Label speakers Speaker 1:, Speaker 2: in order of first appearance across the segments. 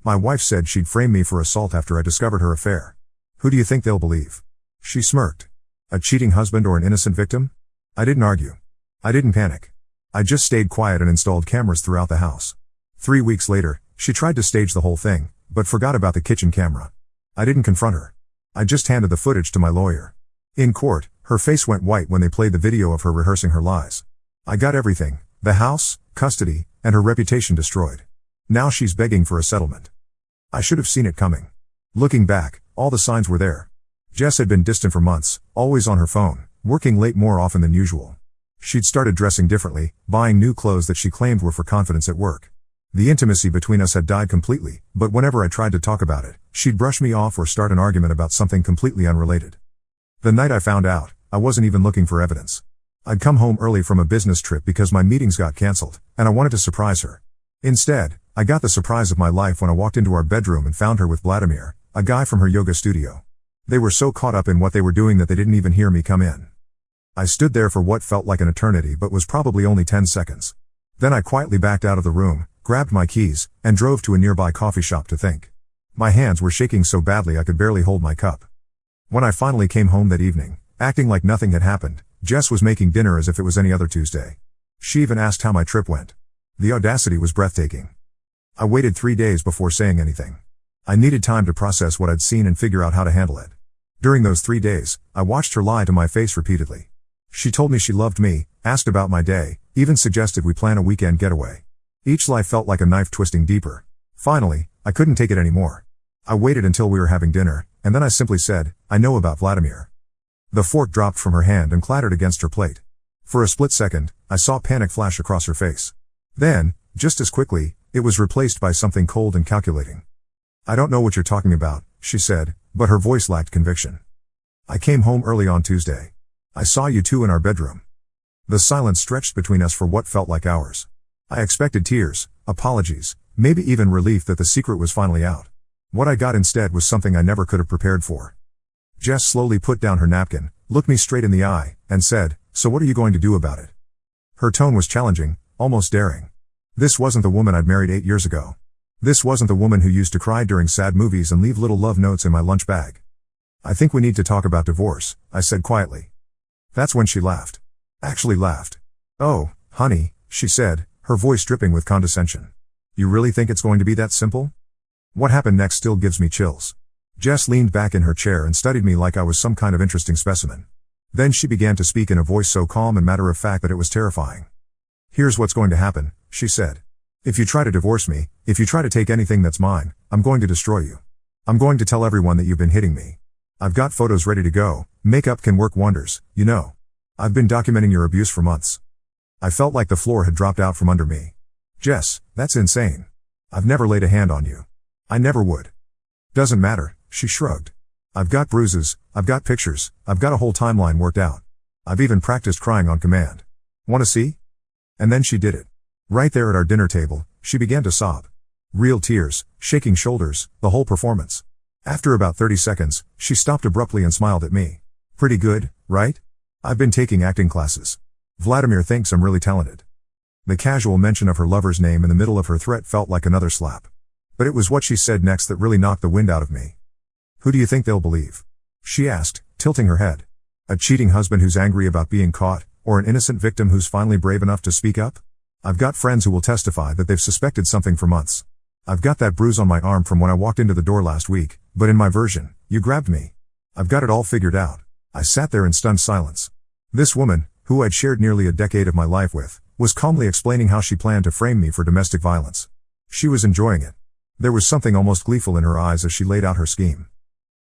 Speaker 1: My wife said she'd frame me for assault after I discovered her affair. Who do you think they'll believe? She smirked. A cheating husband or an innocent victim? I didn't argue. I didn't panic. I just stayed quiet and installed cameras throughout the house. 3 weeks later, she tried to stage the whole thing, but forgot about the kitchen camera. I didn't confront her. I just handed the footage to my lawyer. In court, her face went white when they played the video of her rehearsing her lies. I got everything: the house, custody, and her reputation destroyed. Now she's begging for a settlement. I should have seen it coming. Looking back, all the signs were there. Jess had been distant for months, always on her phone, working late more often than usual. She'd started dressing differently, buying new clothes that she claimed were for confidence at work. The intimacy between us had died completely, but whenever I tried to talk about it, she'd brush me off or start an argument about something completely unrelated. The night I found out, I wasn't even looking for evidence. I'd come home early from a business trip because my meetings got cancelled, and I wanted to surprise her. Instead, I got the surprise of my life when I walked into our bedroom and found her with Vladimir, a guy from her yoga studio. They were so caught up in what they were doing that they didn't even hear me come in. I stood there for what felt like an eternity but was probably only 10 seconds. Then I quietly backed out of the room, grabbed my keys, and drove to a nearby coffee shop to think. My hands were shaking so badly I could barely hold my cup. When I finally came home that evening, acting like nothing had happened, Jess was making dinner as if it was any other Tuesday. She even asked how my trip went. The audacity was breathtaking. I waited 3 days before saying anything. I needed time to process what I'd seen and figure out how to handle it. During those 3 days, I watched her lie to my face repeatedly. She told me she loved me, asked about my day, even suggested we plan a weekend getaway. Each lie felt like a knife twisting deeper. Finally, I couldn't take it anymore. I waited until we were having dinner, and then I simply said, "I know about Vladimir." The fork dropped from her hand and clattered against her plate. For a split second, I saw panic flash across her face. Then, just as quickly, it was replaced by something cold and calculating. "I don't know what you're talking about," she said, but her voice lacked conviction. "I came home early on Tuesday. I saw you two in our bedroom." The silence stretched between us for what felt like hours. I expected tears, apologies, maybe even relief that the secret was finally out. What I got instead was something I never could have prepared for. Jess slowly put down her napkin, looked me straight in the eye, and said, "So what are you going to do about it?" Her tone was challenging, almost daring. This wasn't the woman I'd married 8 years ago. This wasn't the woman who used to cry during sad movies and leave little love notes in my lunch bag. "I think we need to talk about divorce," I said quietly. That's when she laughed. Actually laughed. "Oh, honey," she said, her voice dripping with condescension. "You really think it's going to be that simple?" What happened next still gives me chills. Jess leaned back in her chair and studied me like I was some kind of interesting specimen. Then she began to speak in a voice so calm and matter-of-fact that it was terrifying. "Here's what's going to happen," she said. "If you try to divorce me, if you try to take anything that's mine, I'm going to destroy you. I'm going to tell everyone that you've been hitting me. I've got photos ready to go. Makeup can work wonders, you know. I've been documenting your abuse for months." I felt like the floor had dropped out from under me. "Jess, that's insane. I've never laid a hand on you. I never would." "Doesn't matter," she shrugged. "I've got bruises, I've got pictures, I've got a whole timeline worked out. I've even practiced crying on command. Want to see?" And then she did it. Right there at our dinner table, she began to sob. Real tears, shaking shoulders, the whole performance. After about 30 seconds, she stopped abruptly and smiled at me. "Pretty good, right? I've been taking acting classes. Vladimir thinks I'm really talented." The casual mention of her lover's name in the middle of her threat felt like another slap. But it was what she said next that really knocked the wind out of me. "Who do you think they'll believe?" she asked, tilting her head. "A cheating husband who's angry about being caught, or an innocent victim who's finally brave enough to speak up? I've got friends who will testify that they've suspected something for months. I've got that bruise on my arm from when I walked into the door last week, but in my version, you grabbed me. I've got it all figured out." I sat there in stunned silence. This woman, who I'd shared nearly a decade of my life with, was calmly explaining how she planned to frame me for domestic violence. She was enjoying it. There was something almost gleeful in her eyes as she laid out her scheme.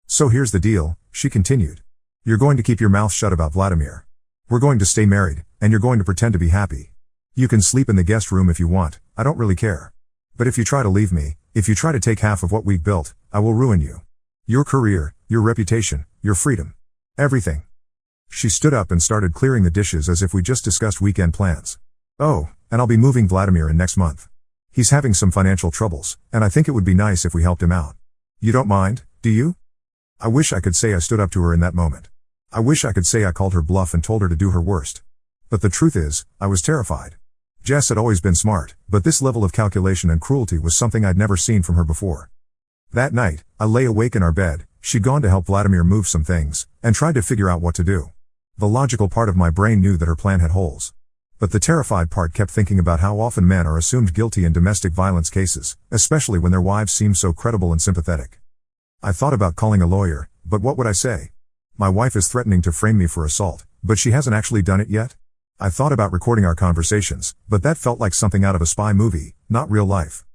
Speaker 1: "So here's the deal," she continued. "You're going to keep your mouth shut about Vladimir. We're going to stay married, and you're going to pretend to be happy. You can sleep in the guest room if you want, I don't really care. But if you try to leave me, if you try to take half of what we've built, I will ruin you. Your career, your reputation, your freedom. Everything." She stood up and started clearing the dishes as if we just discussed weekend plans. "Oh, and I'll be moving Vladimir in next month. He's having some financial troubles, and I think it would be nice if we helped him out. You don't mind, do you?" I wish I could say I stood up to her in that moment. I wish I could say I called her bluff and told her to do her worst. But the truth is, I was terrified. Jess had always been smart, but this level of calculation and cruelty was something I'd never seen from her before. That night, I lay awake in our bed. She'd gone to help Vladimir move some things, and tried to figure out what to do. The logical part of my brain knew that her plan had holes. But the terrified part kept thinking about how often men are assumed guilty in domestic violence cases, especially when their wives seem so credible and sympathetic. I thought about calling a lawyer, but what would I say? My wife is threatening to frame me for assault, but she hasn't actually done it yet? I thought about recording our conversations, but that felt like something out of a spy movie, not real life.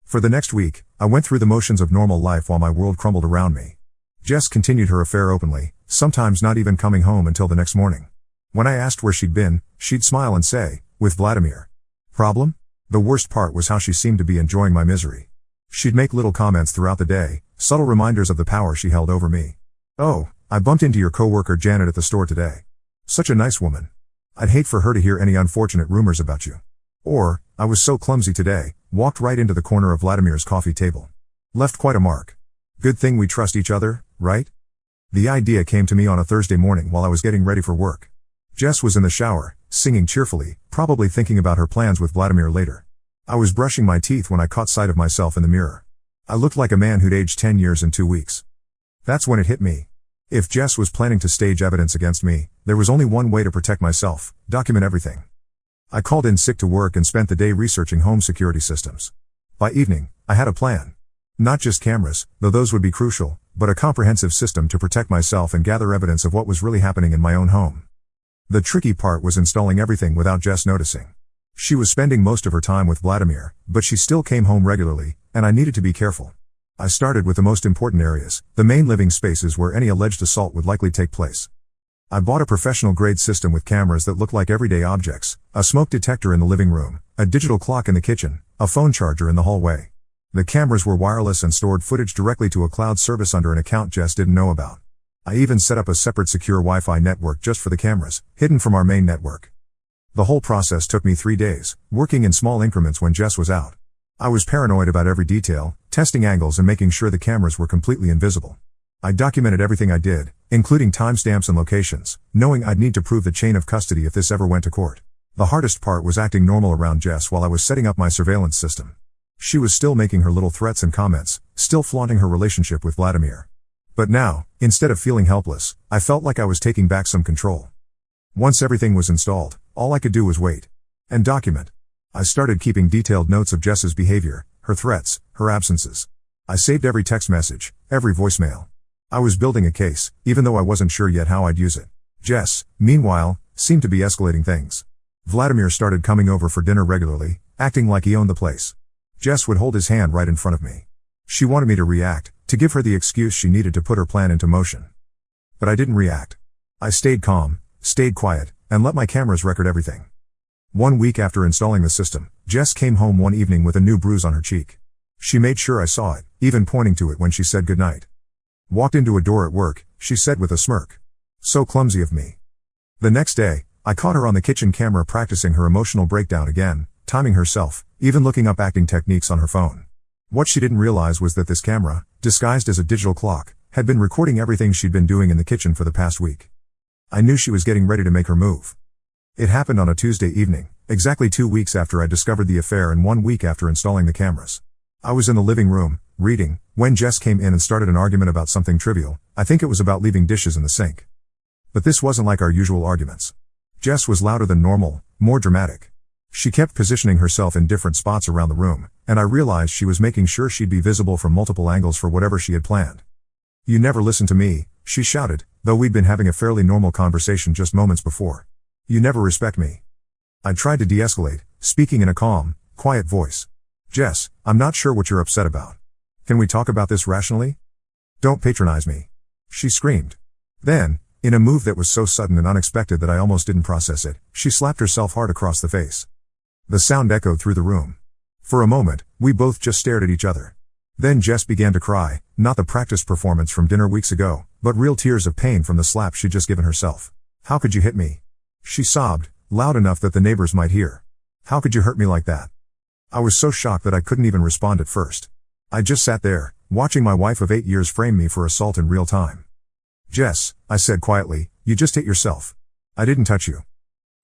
Speaker 1: For the next week, I went through the motions of normal life while my world crumbled around me. Jess continued her affair openly, sometimes not even coming home until the next morning. When I asked where she'd been, she'd smile and say, "With Vladimir." Problem? The worst part was how she seemed to be enjoying my misery. She'd make little comments throughout the day, subtle reminders of the power she held over me. "Oh, I bumped into your coworker Janet at the store today. Such a nice woman. I'd hate for her to hear any unfortunate rumors about you." Or, "I was so clumsy today, walked right into the corner of Vladimir's coffee table. Left quite a mark. Good thing we trust each other, right?" The idea came to me on a Thursday morning while I was getting ready for work. Jess was in the shower, singing cheerfully, probably thinking about her plans with Vladimir later. I was brushing my teeth when I caught sight of myself in the mirror. I looked like a man who'd aged 10 years in 2 weeks. That's when it hit me. If Jess was planning to stage evidence against me, there was only one way to protect myself: document everything. I called in sick to work and spent the day researching home security systems. By evening, I had a plan. Not just cameras, though those would be crucial, but a comprehensive system to protect myself and gather evidence of what was really happening in my own home. The tricky part was installing everything without Jess noticing. She was spending most of her time with Vladimir, but she still came home regularly, and I needed to be careful. I started with the most important areas, the main living spaces where any alleged assault would likely take place. I bought a professional-grade system with cameras that looked like everyday objects: a smoke detector in the living room, a digital clock in the kitchen, a phone charger in the hallway. The cameras were wireless and stored footage directly to a cloud service under an account Jess didn't know about. I even set up a separate secure Wi-Fi network just for the cameras, hidden from our main network. The whole process took me 3 days, working in small increments when Jess was out. I was paranoid about every detail, testing angles and making sure the cameras were completely invisible. I documented everything I did, including timestamps and locations, knowing I'd need to prove the chain of custody if this ever went to court. The hardest part was acting normal around Jess while I was setting up my surveillance system. She was still making her little threats and comments, still flaunting her relationship with Vladimir. But now, instead of feeling helpless, I felt like I was taking back some control. Once everything was installed, all I could do was wait. And document. I started keeping detailed notes of Jess's behavior, her threats, her absences. I saved every text message, every voicemail. I was building a case, even though I wasn't sure yet how I'd use it. Jess, meanwhile, seemed to be escalating things. Vladimir started coming over for dinner regularly, acting like he owned the place. Jess would hold his hand right in front of me. She wanted me to react, to give her the excuse she needed to put her plan into motion. But I didn't react. I stayed calm, stayed quiet, and let my cameras record everything. 1 week after installing the system, Jess came home one evening with a new bruise on her cheek. She made sure I saw it, even pointing to it when she said goodnight. Walked into a door at work, she said with a smirk. "So clumsy of me." The next day, I caught her on the kitchen camera practicing her emotional breakdown again, timing herself, even looking up acting techniques on her phone. What she didn't realize was that this camera, disguised as a digital clock, had been recording everything she'd been doing in the kitchen for the past week. I knew she was getting ready to make her move. It happened on a Tuesday evening, exactly 2 weeks after I discovered the affair and 1 week after installing the cameras. I was in the living room, reading, when Jess came in and started an argument about something trivial. I think it was about leaving dishes in the sink. But this wasn't like our usual arguments. Jess was louder than normal, more dramatic. She kept positioning herself in different spots around the room, and I realized she was making sure she'd be visible from multiple angles for whatever she had planned. "You never listen to me," she shouted, though we'd been having a fairly normal conversation just moments before. "You never respect me." I tried to de-escalate, speaking in a calm, quiet voice. "Jess, I'm not sure what you're upset about. Can we talk about this rationally? Don't patronize me," she screamed. Then, in a move that was so sudden and unexpected that I almost didn't process it, she slapped herself hard across the face. The sound echoed through the room. For a moment, we both just stared at each other. Then Jess began to cry, not the practice performance from dinner weeks ago, but real tears of pain from the slap she'd just given herself. "How could you hit me?" she sobbed, loud enough that the neighbors might hear. "How could you hurt me like that?" I was so shocked that I couldn't even respond at first. I just sat there, watching my wife of 8 years frame me for assault in real time. "Jess," I said quietly, "you just hit yourself. I didn't touch you."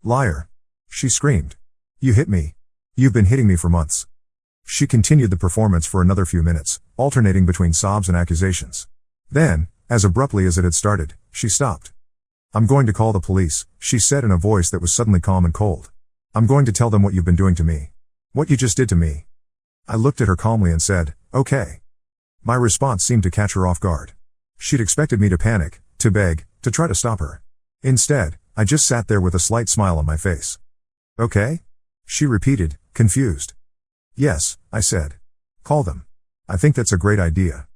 Speaker 1: "Liar," she screamed. You hit me. You've been hitting me for months. She continued the performance for another few minutes, alternating between sobs and accusations. Then, as abruptly as it had started, she stopped. I'm going to call the police, she said in a voice that was suddenly calm and cold. I'm going to tell them what you've been doing to me. What you just did to me. I looked at her calmly and said, okay. My response seemed to catch her off guard. She'd expected me to panic, to beg, to try to stop her. Instead, I just sat there with a slight smile on my face. Okay? She repeated, confused. Yes, I said. Call them. I think that's a great idea.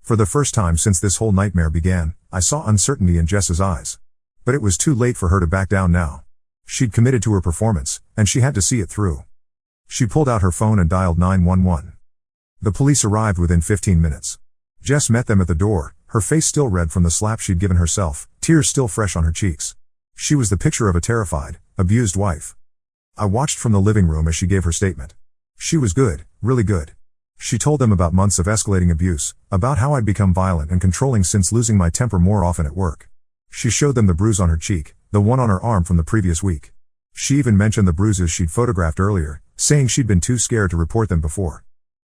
Speaker 1: For the first time since this whole nightmare began, I saw uncertainty in Jess's eyes. But it was too late for her to back down now. She'd committed to her performance, and she had to see it through. She pulled out her phone and dialed 911. The police arrived within 15 minutes. Jess met them at the door, her face still red from the slap she'd given herself, tears still fresh on her cheeks. She was the picture of a terrified, abused wife. I watched from the living room as she gave her statement. She was good, really good. She told them about months of escalating abuse, about how I'd become violent and controlling since losing my temper more often at work. She showed them the bruise on her cheek, the one on her arm from the previous week. She even mentioned the bruises she'd photographed earlier, saying she'd been too scared to report them before.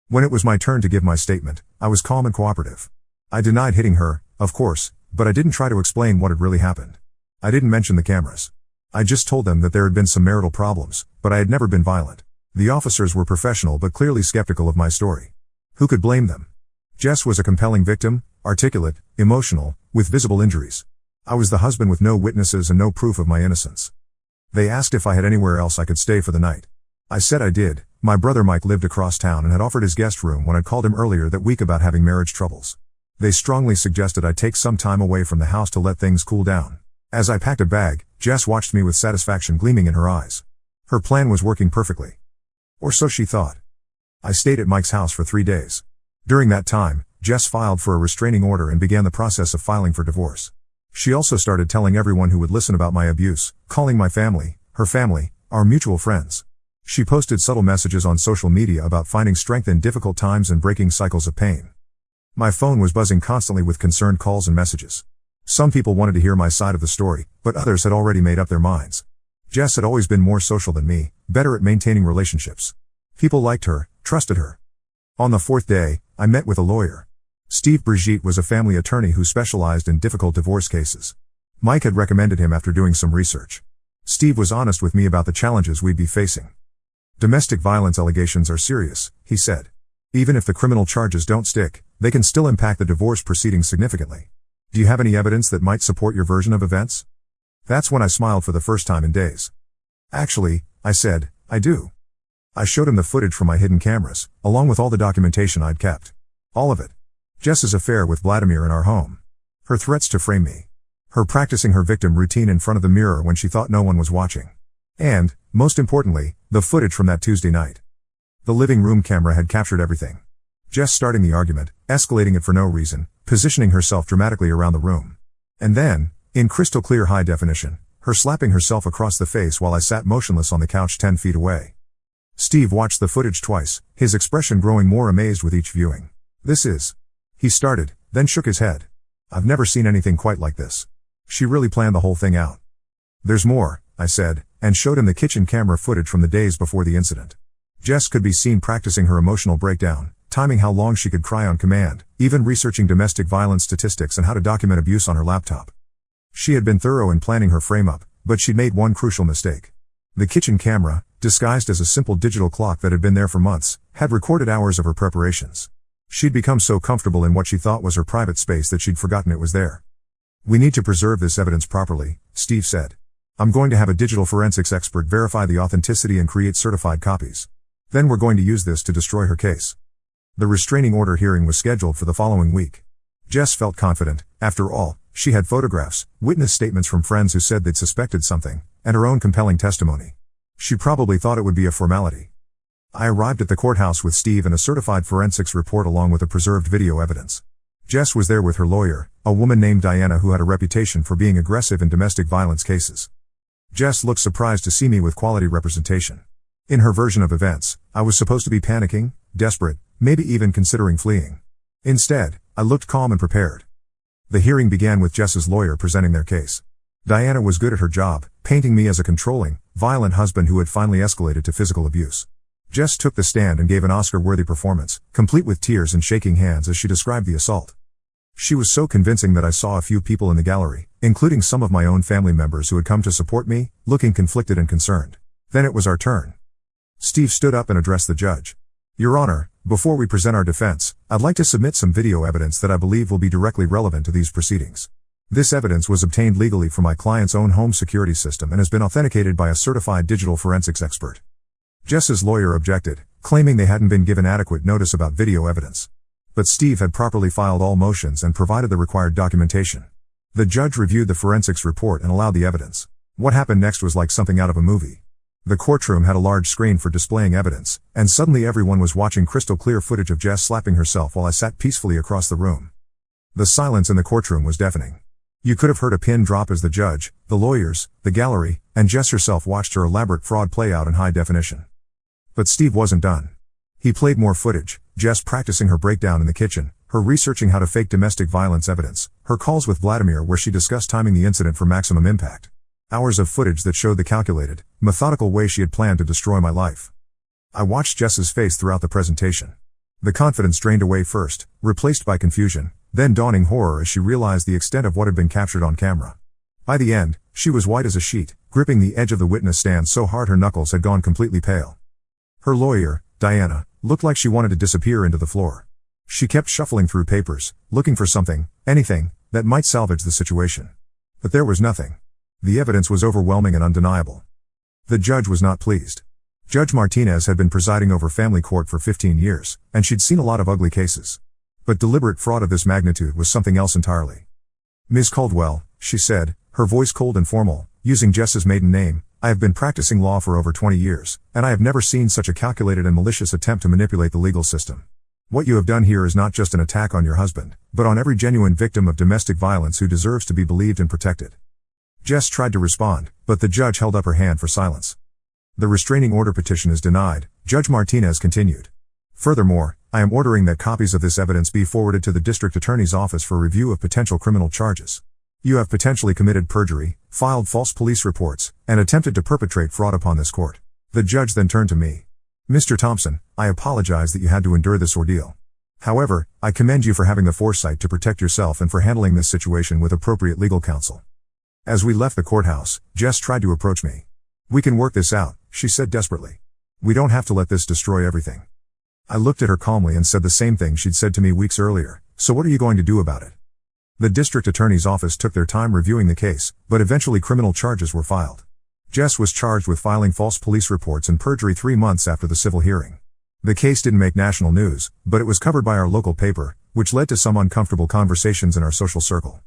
Speaker 1: When it was my turn to give my statement, I was calm and cooperative. I denied hitting her, of course, but I didn't try to explain what had really happened. I didn't mention the cameras. I just told them that there had been some marital problems, but I had never been violent. The officers were professional but clearly skeptical of my story. Who could blame them? Jess was a compelling victim, articulate, emotional, with visible injuries. I was the husband with no witnesses and no proof of my innocence. They asked if I had anywhere else I could stay for the night. I said I did. My brother Mike lived across town and had offered his guest room when I'd called him earlier that week about having marriage troubles. They strongly suggested I take some time away from the house to let things cool down. As I packed a bag, Jess watched me with satisfaction gleaming in her eyes. Her plan was working perfectly. Or so she thought. I stayed at Mike's house for 3 days. During that time, Jess filed for a restraining order and began the process of filing for divorce. She also started telling everyone who would listen about my abuse, calling my family, her family, our mutual friends. She posted subtle messages on social media about finding strength in difficult times and breaking cycles of pain. My phone was buzzing constantly with concerned calls and messages. Some people wanted to hear my side of the story, but others had already made up their minds. Jess had always been more social than me, better at maintaining relationships. People liked her, trusted her. On the 4th day, I met with a lawyer. Steve Brigitte was a family attorney who specialized in difficult divorce cases. Mike had recommended him after doing some research. Steve was honest with me about the challenges we'd be facing. Domestic violence allegations are serious, he said. Even if the criminal charges don't stick, they can still impact the divorce proceedings significantly. Do you have any evidence that might support your version of events? That's when I smiled for the first time in days. Actually, I said, I do. I showed him the footage from my hidden cameras, along with all the documentation I'd kept. All of it. Jess's affair with Vladimir in our home. Her threats to frame me. Her practicing her victim routine in front of the mirror when she thought no one was watching. And, most importantly, the footage from that Tuesday night. The living room camera had captured everything. Jess starting the argument, escalating it for no reason, positioning herself dramatically around the room. And then, in crystal clear high definition, her slapping herself across the face while I sat motionless on the couch 10 feet away. Steve watched the footage twice, his expression growing more amazed with each viewing. This is... He started, then shook his head. I've never seen anything quite like this. She really planned the whole thing out. There's more, I said, and showed him the kitchen camera footage from the days before the incident. Jess could be seen practicing her emotional breakdown, timing how long she could cry on command, even researching domestic violence statistics and how to document abuse on her laptop. She had been thorough in planning her frame-up, but she'd made one crucial mistake. The kitchen camera, disguised as a simple digital clock that had been there for months, had recorded hours of her preparations. She'd become so comfortable in what she thought was her private space that she'd forgotten it was there. We need to preserve this evidence properly, Steve said. I'm going to have a digital forensics expert verify the authenticity and create certified copies. Then we're going to use this to destroy her case. The restraining order hearing was scheduled for the following week. Jess felt confident. After all, she had photographs, witness statements from friends who said they'd suspected something, and her own compelling testimony. She probably thought it would be a formality. I arrived at the courthouse with Steve and a certified forensics report along with the preserved video evidence. Jess was there with her lawyer, a woman named Diana who had a reputation for being aggressive in domestic violence cases. Jess looked surprised to see me with quality representation. In her version of events, I was supposed to be panicking, desperate, maybe even considering fleeing. Instead, I looked calm and prepared. The hearing began with Jess's lawyer presenting their case. Diana was good at her job, painting me as a controlling, violent husband who had finally escalated to physical abuse. Jess took the stand and gave an Oscar-worthy performance, complete with tears and shaking hands as she described the assault. She was so convincing that I saw a few people in the gallery, including some of my own family members who had come to support me, looking conflicted and concerned. Then it was our turn. Steve stood up and addressed the judge. Your Honor, before we present our defense, I'd like to submit some video evidence that I believe will be directly relevant to these proceedings. This evidence was obtained legally from my client's own home security system and has been authenticated by a certified digital forensics expert. Jess's lawyer objected, claiming they hadn't been given adequate notice about video evidence. But Steve had properly filed all motions and provided the required documentation. The judge reviewed the forensics report and allowed the evidence. What happened next was like something out of a movie. The courtroom had a large screen for displaying evidence, and suddenly everyone was watching crystal clear footage of Jess slapping herself while I sat peacefully across the room. The silence in the courtroom was deafening. You could have heard a pin drop as the judge, the lawyers, the gallery, and Jess herself watched her elaborate fraud play out in high definition. But Steve wasn't done. He played more footage, Jess practicing her breakdown in the kitchen, her researching how to fake domestic violence evidence, her calls with Vladimir where she discussed timing the incident for maximum impact. Hours of footage that showed the calculated, methodical way she had planned to destroy my life. I watched Jess's face throughout the presentation. The confidence drained away first, replaced by confusion, then dawning horror as she realized the extent of what had been captured on camera. By the end, she was white as a sheet, gripping the edge of the witness stand so hard her knuckles had gone completely pale. Her lawyer, Diana, looked like she wanted to disappear into the floor. She kept shuffling through papers, looking for something, anything, that might salvage the situation. But there was nothing. The evidence was overwhelming and undeniable. The judge was not pleased. Judge Martinez had been presiding over family court for 15 years, and she'd seen a lot of ugly cases. But deliberate fraud of this magnitude was something else entirely. Ms. Caldwell, she said, her voice cold and formal, using Jess's maiden name, I have been practicing law for over 20 years, and I have never seen such a calculated and malicious attempt to manipulate the legal system. What you have done here is not just an attack on your husband, but on every genuine victim of domestic violence who deserves to be believed and protected. Jess tried to respond, but the judge held up her hand for silence. The restraining order petition is denied, Judge Martinez continued. Furthermore, I am ordering that copies of this evidence be forwarded to the district attorney's office for review of potential criminal charges. You have potentially committed perjury, filed false police reports, and attempted to perpetrate fraud upon this court. The judge then turned to me. Mr. Thompson, I apologize that you had to endure this ordeal. However, I commend you for having the foresight to protect yourself and for handling this situation with appropriate legal counsel. As we left the courthouse, Jess tried to approach me. We can work this out, she said desperately. We don't have to let this destroy everything. I looked at her calmly and said the same thing she'd said to me weeks earlier, so what are you going to do about it? The district attorney's office took their time reviewing the case, but eventually criminal charges were filed. Jess was charged with filing false police reports and perjury 3 months after the civil hearing. The case didn't make national news, but it was covered by our local paper, which led to some uncomfortable conversations in our social circle.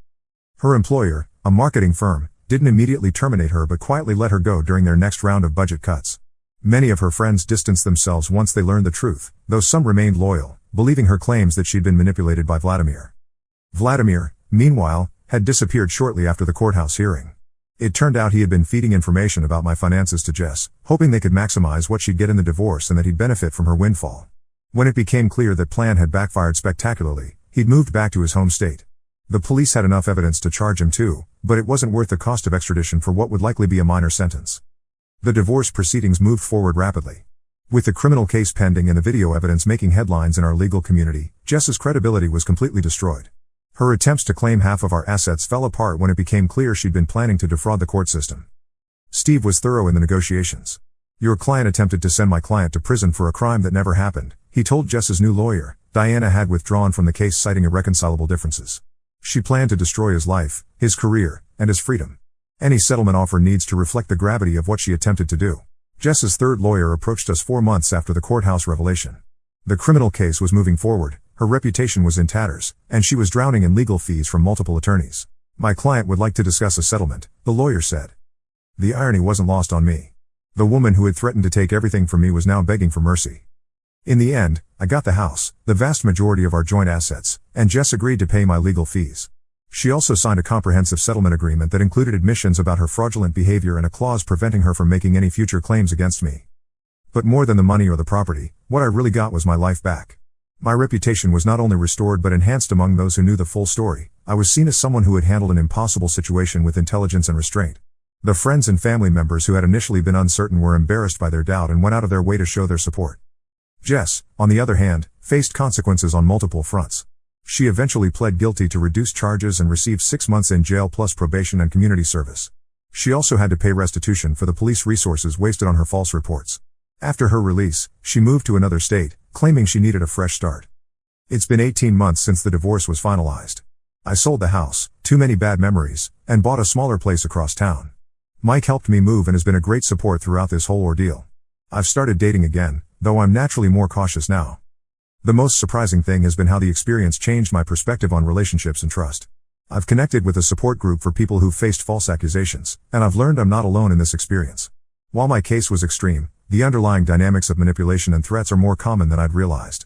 Speaker 1: Her employer, a marketing firm, didn't immediately terminate her but quietly let her go during their next round of budget cuts. Many of her friends distanced themselves once they learned the truth, though some remained loyal, believing her claims that she'd been manipulated by Vladimir. Vladimir, meanwhile, had disappeared shortly after the courthouse hearing. It turned out he had been feeding information about my finances to Jess, hoping they could maximize what she'd get in the divorce and that he'd benefit from her windfall. When it became clear that plan had backfired spectacularly, he'd moved back to his home state. The police had enough evidence to charge him too, but it wasn't worth the cost of extradition for what would likely be a minor sentence. The divorce proceedings moved forward rapidly. With the criminal case pending and the video evidence making headlines in our legal community, Jess's credibility was completely destroyed. Her attempts to claim half of our assets fell apart when it became clear she'd been planning to defraud the court system. Steve was thorough in the negotiations. Your client attempted to send my client to prison for a crime that never happened, he told Jess's new lawyer. Diana had withdrawn from the case citing irreconcilable differences. She planned to destroy his life, his career, and his freedom. Any settlement offer needs to reflect the gravity of what she attempted to do. Jess's third lawyer approached us 4 months after the courthouse revelation. The criminal case was moving forward, her reputation was in tatters, and she was drowning in legal fees from multiple attorneys. My client would like to discuss a settlement, the lawyer said. The irony wasn't lost on me. The woman who had threatened to take everything from me was now begging for mercy. In the end, I got the house, the vast majority of our joint assets, and Jess agreed to pay my legal fees. She also signed a comprehensive settlement agreement that included admissions about her fraudulent behavior and a clause preventing her from making any future claims against me. But more than the money or the property, what I really got was my life back. My reputation was not only restored but enhanced among those who knew the full story, I was seen as someone who had handled an impossible situation with intelligence and restraint. The friends and family members who had initially been uncertain were embarrassed by their doubt and went out of their way to show their support. Jess, on the other hand, faced consequences on multiple fronts. She eventually pled guilty to reduced charges and received 6 months in jail plus probation and community service. She also had to pay restitution for the police resources wasted on her false reports. After her release, she moved to another state, claiming she needed a fresh start. It's been 18 months since the divorce was finalized. I sold the house, too many bad memories, and bought a smaller place across town. Mike helped me move and has been a great support throughout this whole ordeal. I've started dating again, though I'm naturally more cautious now. The most surprising thing has been how the experience changed my perspective on relationships and trust. I've connected with a support group for people who've faced false accusations, and I've learned I'm not alone in this experience. While my case was extreme, the underlying dynamics of manipulation and threats are more common than I'd realized.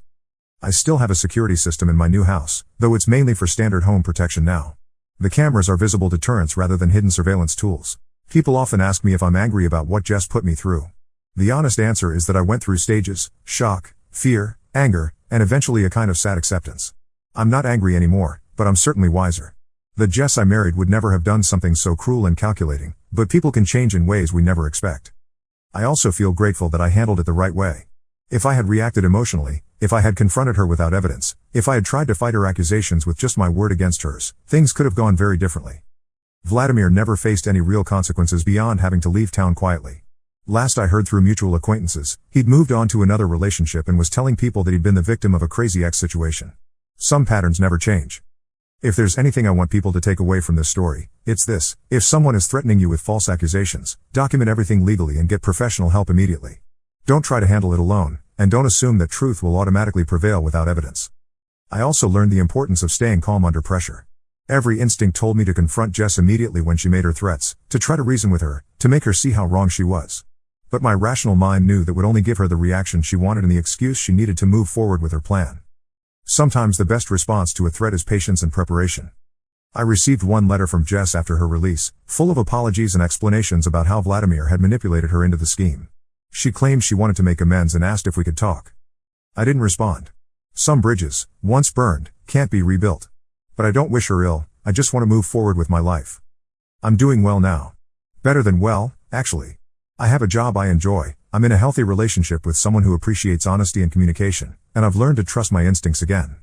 Speaker 1: I still have a security system in my new house, though it's mainly for standard home protection now. The cameras are visible deterrents rather than hidden surveillance tools. People often ask me if I'm angry about what Jess put me through. The honest answer is that I went through stages: shock, fear, anger, and eventually a kind of sad acceptance. I'm not angry anymore, but I'm certainly wiser. The Jess I married would never have done something so cruel and calculating, but people can change in ways we never expect. I also feel grateful that I handled it the right way. If I had reacted emotionally, if I had confronted her without evidence, if I had tried to fight her accusations with just my word against hers, things could have gone very differently. Vladimir never faced any real consequences beyond having to leave town quietly. Last I heard through mutual acquaintances, he'd moved on to another relationship and was telling people that he'd been the victim of a crazy ex situation. Some patterns never change. If there's anything I want people to take away from this story, it's this: if someone is threatening you with false accusations, document everything legally and get professional help immediately. Don't try to handle it alone, and don't assume that truth will automatically prevail without evidence. I also learned the importance of staying calm under pressure. Every instinct told me to confront Jess immediately when she made her threats, to try to reason with her, to make her see how wrong she was. But my rational mind knew that would only give her the reaction she wanted and the excuse she needed to move forward with her plan. Sometimes the best response to a threat is patience and preparation. I received one letter from Jess after her release, full of apologies and explanations about how Vladimir had manipulated her into the scheme. She claimed she wanted to make amends and asked if we could talk. I didn't respond. Some bridges, once burned, can't be rebuilt. But I don't wish her ill, I just want to move forward with my life. I'm doing well now. Better than well, actually. I have a job I enjoy, I'm in a healthy relationship with someone who appreciates honesty and communication, and I've learned to trust my instincts again.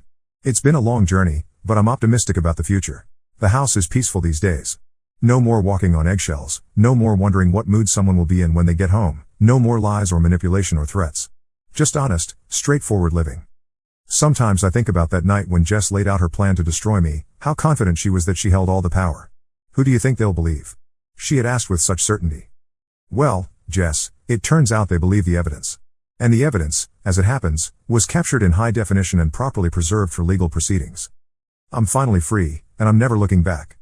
Speaker 1: It's been a long journey, but I'm optimistic about the future. The house is peaceful these days. No more walking on eggshells, no more wondering what mood someone will be in when they get home, no more lies or manipulation or threats. Just honest, straightforward living. Sometimes I think about that night when Jess laid out her plan to destroy me, how confident she was that she held all the power. Who do you think they'll believe? She had asked with such certainty. Well, Jess, it turns out they believe the evidence. And the evidence, as it happens, was captured in high definition and properly preserved for legal proceedings. I'm finally free, and I'm never looking back.